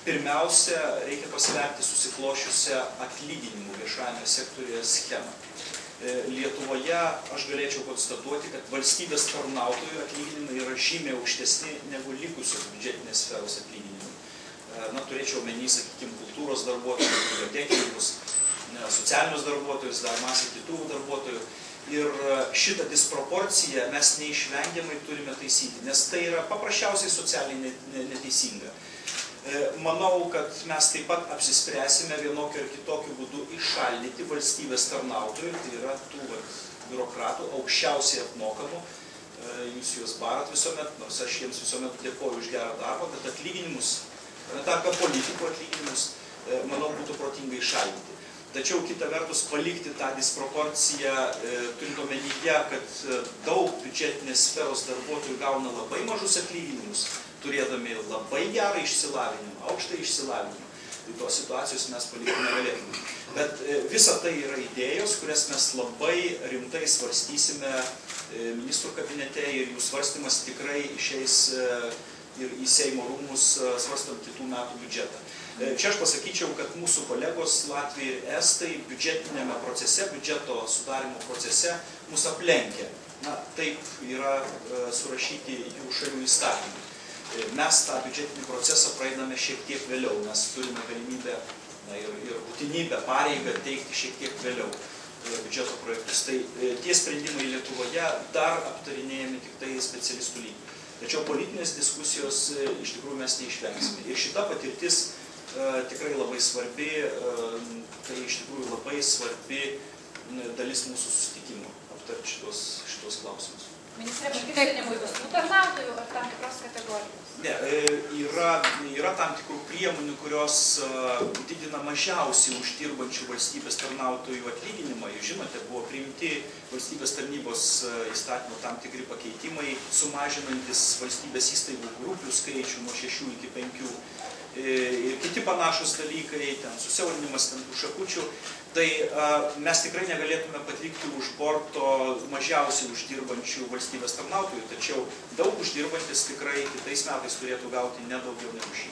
Pirmiausia, reikia pasverti susiklošiusią atlyginimų viešajame sektoriuje schemą. Lietuvoje aš galėčiau konstatuoti, kad valstybės tarnautojų atlyginimai yra žymiai aukštesni negu likusios biudžetinės sferos atlyginimai. Turėčiau omeny, sakykime, kultūros darbuotojus, bibliotekininkus, socialinius darbuotojus, dar masę kitų darbuotojų. Ir šitą disproporciją mes neišvengiamai turime taisyti, nes tai yra paprasčiausiai socialiai neteisinga. Manau, kad mes taip pat apsispręsime vienokiu ar kitokiu būdu įšaldyti valstybės tarnautojų, tai yra tų biurokratų aukščiausiai apmokamų. Jūs juos barat visuomet, nors aš jiems visuomet dėkoju už gerą darbą, bet atlyginimus, tarp politikų atlyginimus, manau, būtų protingai įšaldyti. Tačiau kita vertus palikti tą disproporciją, turint omenyje, kad daug biudžetinės sferos darbuotojų gauna labai mažus atlyginimus, turėdami labai gerą išsilavinimą, aukštą išsilavinimą, tai tos situacijos mes palikti negalėtume. Bet visa tai yra idėjos, kurias mes labai rimtai svarstysime ministrų kabinete ir jų svarstymas tikrai išeis ir į Seimo rūmus svarstant kitų metų biudžetą. Čia aš pasakyčiau, kad mūsų kolegos Latvijai ir Estai biudžetinėme procese, biudžeto sudarimo procese mus aplenkia. Taip yra surašyti jų šalių įstatymai. Mes tą biudžetinį procesą praeiname šiek tiek vėliau, mes turime galimybę ir būtinybę, pareigą teikti šiek tiek vėliau biudžeto projektus. Tai tie sprendimai Lietuvoje dar aptarinėjami tik tai specialistų lygių. Tačiau politinės diskusijos iš tikrųjų mes neišvengsime. Ir šita patirtis tikrai labai svarbi, tai iš tikrųjų labai svarbi dalis mūsų susitikimo aptarti šitos klausimus. Ministrė, patikrinimui visų tarnautojų ar tam tikros kategorijos? Ne, yra tam tikrų priemonių, kurios didina mažiausiai uždirbančių valstybės tarnautojų atlyginimą. Jūs žinote, buvo priimti valstybės tarnybos įstatymo tam tikri pakeitimai, sumažinantis valstybės įstaigų grupių skaičių nuo 6 iki 5 ir kiti panašus dalykai, ten susiaurinimas ten tų šakučių. Tai mes tikrai negalėtume palikti už borto mažiausiai uždirbančių valstybės tarnautojų, tačiau daug uždirbantis tikrai kitais metais turėtų gauti ne daugiau negu šį.